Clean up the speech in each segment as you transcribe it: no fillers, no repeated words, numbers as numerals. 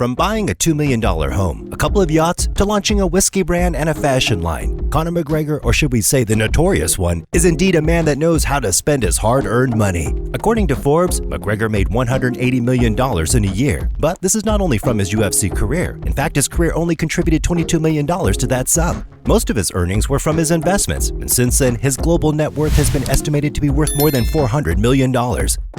From buying a $2 million home, a couple of yachts, to launching a whiskey brand and a fashion line, Conor McGregor, or should we say the notorious one, is indeed a man that knows how to spend his hard-earned money. According to Forbes, McGregor made $180 million in a year. But this is not only from his UFC career. In fact, his career only contributed $22 million to that sum. Most of his earnings were from his investments, and since then, his global net worth has been estimated to be worth more than $400 million.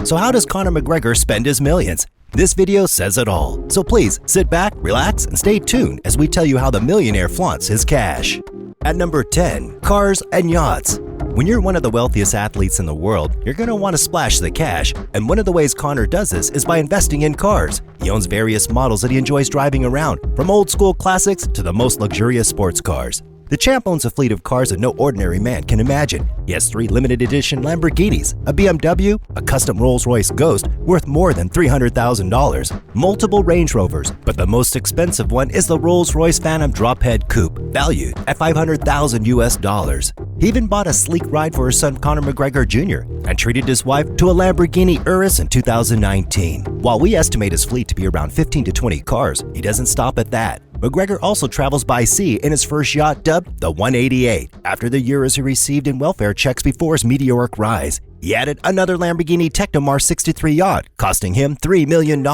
So how does Conor McGregor spend his millions? This video says it all. So please, sit back, relax, and stay tuned as we tell you how the millionaire flaunts his cash. At number 10, cars and yachts. When you're one of the wealthiest athletes in the world, you're going to want to splash the cash, and one of the ways Conor does this is by investing in cars. He owns various models that he enjoys driving around, from old school classics to the most luxurious sports cars. The champ owns a fleet of cars that no ordinary man can imagine. He has 3 limited edition Lamborghinis, a BMW, a custom Rolls-Royce Ghost worth more than $300,000, multiple Range Rovers, but the most expensive one is the Rolls-Royce Phantom Drophead Coupe, valued at $500,000. He even bought a sleek ride for his son Conor McGregor Jr. and treated his wife to a Lamborghini Urus in 2019. While we estimate his fleet to be around 15 to 20 cars, he doesn't stop at that. McGregor also travels by sea in his first yacht dubbed the 188, after the euros he received in welfare checks before his meteoric rise. He added another Lamborghini Technomar 63 yacht, costing him $3 million.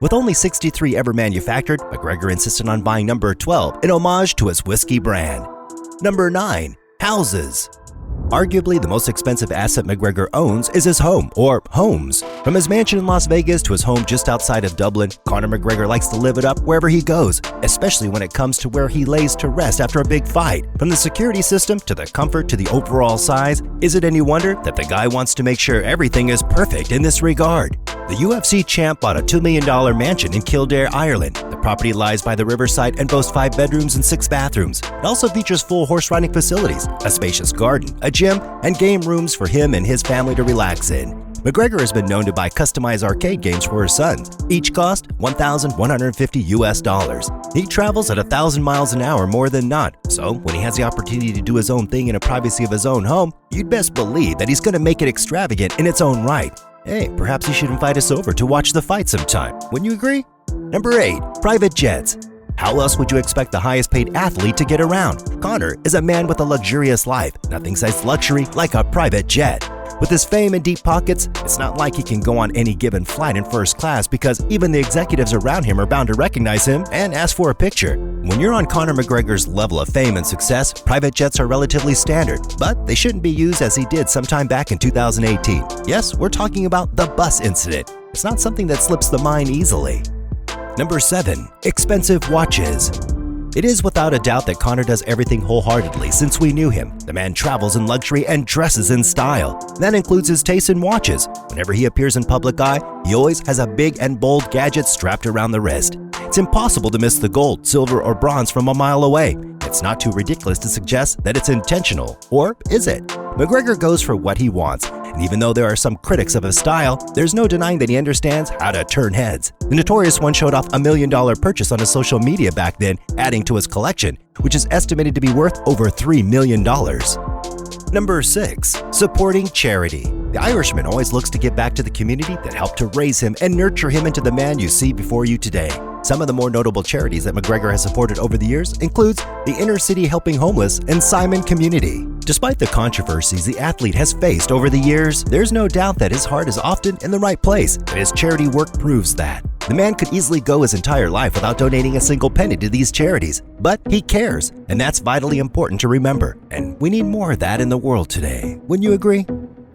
With only 63 ever manufactured, McGregor insisted on buying number 12 in homage to his whiskey brand. Number 9. Houses. Arguably, the most expensive asset McGregor owns is his home, or homes. From his mansion in Las Vegas to his home just outside of Dublin, Conor McGregor likes to live it up wherever he goes, especially when it comes to where he lays to rest after a big fight. From the security system to the comfort to the overall size, is it any wonder that the guy wants to make sure everything is perfect in this regard? The UFC champ bought a $2 million mansion in Kildare, Ireland. The property lies by the riverside and boasts 5 bedrooms and 6 bathrooms. It also features full horse riding facilities, a spacious garden, a gym, and game rooms for him and his family to relax in. McGregor has been known to buy customized arcade games for his sons. Each cost $1,150. He travels at 1,000 miles an hour more than not, so when he has the opportunity to do his own thing in the privacy of his own home, you'd best believe that he's going to make it extravagant in its own right. Hey, perhaps you should invite us over to watch the fight sometime. Wouldn't you agree? Number 8. Private jets. How else would you expect the highest paid athlete to get around? Conor is a man with a luxurious life. Nothing says luxury like a private jet. With his fame and deep pockets, it's not like he can go on any given flight in first class because even the executives around him are bound to recognize him and ask for a picture. When you're on Conor McGregor's level of fame and success, private jets are relatively standard, but they shouldn't be used as he did sometime back in 2018. Yes, we're talking about the bus incident. It's not something that slips the mind easily. Number 7. Expensive watches. It is without a doubt that Conor does everything wholeheartedly since we knew him. The man travels in luxury and dresses in style. That includes his taste in watches. Whenever he appears in public eye, he always has a big and bold gadget strapped around the wrist. It's impossible to miss the gold, silver, or bronze from a mile away. It's not too ridiculous to suggest that it's intentional, or is it? McGregor goes for what he wants, and even though there are some critics of his style, there's no denying that he understands how to turn heads. The Notorious one showed off a $1 million purchase on his social media back then, adding to his collection, which is estimated to be worth over $3 million. Number 6. Supporting charity. The Irishman always looks to give back to the community that helped to raise him and nurture him into the man you see before you today. Some of the more notable charities that McGregor has supported over the years includes the Inner City Helping Homeless and Simon Community. Despite the controversies the athlete has faced over the years, there's no doubt that his heart is often in the right place, and his charity work proves that. The man could easily go his entire life without donating a single penny to these charities, but he cares, and that's vitally important to remember. And we need more of that in the world today. Wouldn't you agree?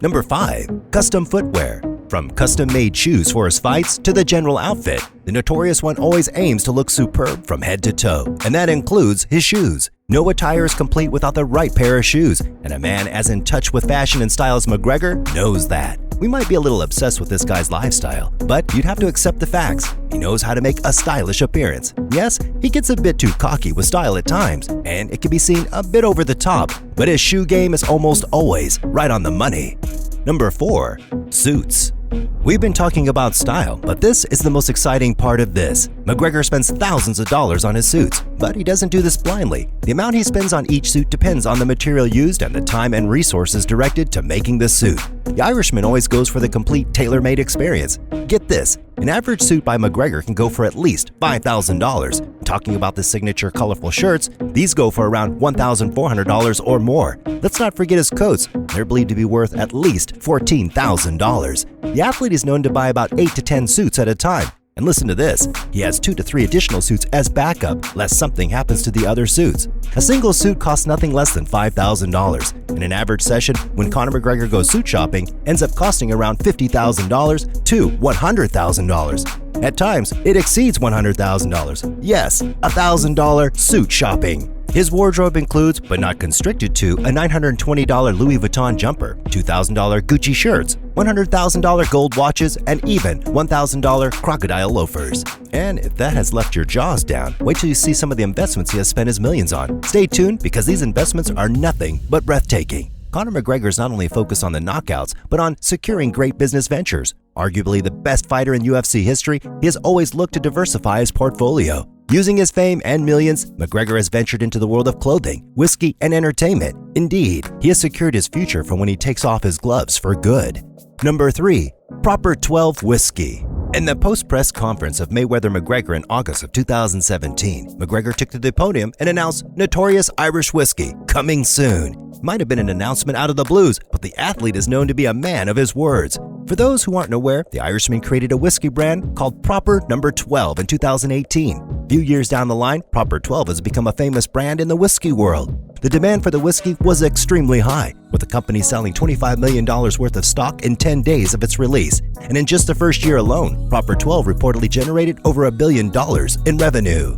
Number 5. Custom footwear. From custom-made shoes for his fights to the general outfit, the Notorious one always aims to look superb from head to toe, and that includes his shoes. No attire is complete without the right pair of shoes, and a man as in touch with fashion and style as McGregor knows that. We might be a little obsessed with this guy's lifestyle, but you'd have to accept the facts. He knows how to make a stylish appearance. Yes, he gets a bit too cocky with style at times, and it can be seen a bit over the top, but his shoe game is almost always right on the money. Number 4. Suits. We've been talking about style, but this is the most exciting part of this. McGregor spends thousands of dollars on his suits, but he doesn't do this blindly. The amount he spends on each suit depends on the material used and the time and resources directed to making the suit. The Irishman always goes for the complete tailor-made experience. Get this, an average suit by McGregor can go for at least $5,000. Talking about the signature colorful shirts, these go for around $1,400 or more. Let's not forget his coats. They're believed to be worth at least $14,000. The athlete is known to buy about 8 to 10 suits at a time. And listen to this, he has 2 to 3 additional suits as backup, lest something happens to the other suits. A single suit costs nothing less than $5,000. And an average session, when Conor McGregor goes suit shopping, ends up costing around $50,000 to $100,000. At times, it exceeds $100,000. Yes, $1,000 suit shopping. His wardrobe includes, but not constricted to, a $920 Louis Vuitton jumper, $2,000 Gucci shirts, $100,000 gold watches, and even $1,000 crocodile loafers. And if that has left your jaws down, wait till you see some of the investments he has spent his millions on. Stay tuned, because these investments are nothing but breathtaking. Conor McGregor is not only focused on the knockouts, but on securing great business ventures. Arguably the best fighter in UFC history, he has always looked to diversify his portfolio. Using his fame and millions, McGregor has ventured into the world of clothing, whiskey, and entertainment. Indeed, he has secured his future for when he takes off his gloves for good. Number 3. Proper 12 Whiskey. In the post-press conference of Mayweather-McGregor in August of 2017, McGregor took to the podium and announced Notorious Irish Whiskey, coming soon. It might have been an announcement out of the blues, but the athlete is known to be a man of his words. For those who aren't aware, the Irishman created a whiskey brand called Proper No. 12 in 2018. A few years down the line, Proper 12 has become a famous brand in the whiskey world. The demand for the whiskey was extremely high, with the company selling $25 million worth of stock in 10 days of its release. And in just the first year alone, Proper 12 reportedly generated over $1 billion in revenue.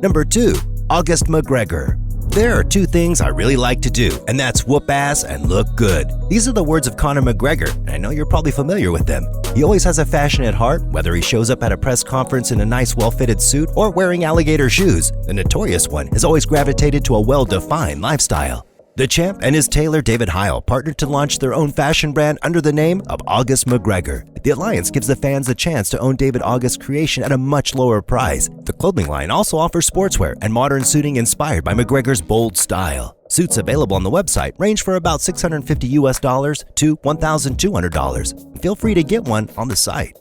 Number 2. August McGregor. There are 2 things I really like to do, and that's whoop ass and look good. These are the words of Conor McGregor, and I know you're probably familiar with them. He always has a fashion at heart, whether he shows up at a press conference in a nice well-fitted suit or wearing alligator shoes. The Notorious one has always gravitated to a well-defined lifestyle. The champ and his tailor David Heil partnered to launch their own fashion brand under the name of August McGregor. The alliance gives the fans the chance to own David August's creation at a much lower price. The clothing line also offers sportswear and modern suiting inspired by McGregor's bold style. Suits available on the website range for about $650 to $1,200. Feel free to get one on the site.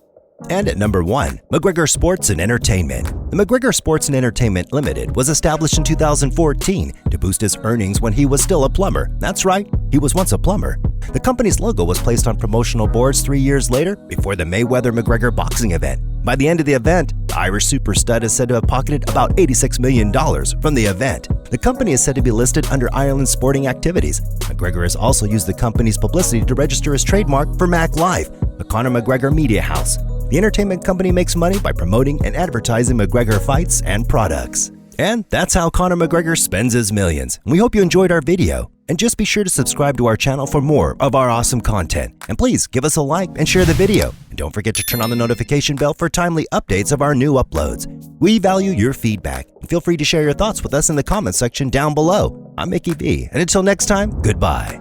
And at number 1, McGregor Sports and Entertainment. The McGregor Sports and Entertainment Limited was established in 2014 to boost his earnings when he was still a plumber. That's right, he was once a plumber. The company's logo was placed on promotional boards 3 years later before the Mayweather-McGregor boxing event. By the end of the event, the Irish super stud is said to have pocketed about $86 million from the event. The company is said to be listed under Ireland's sporting activities. McGregor has also used the company's publicity to register his trademark for Mac Live, a Conor McGregor media house. The entertainment company makes money by promoting and advertising McGregor fights and products. And that's how Conor McGregor spends his millions. We hope you enjoyed our video. And just be sure to subscribe to our channel for more of our awesome content. And please give us a like and share the video. And don't forget to turn on the notification bell for timely updates of our new uploads. We value your feedback. And feel free to share your thoughts with us in the comment section down below. I'm Mickey B. And until next time, goodbye.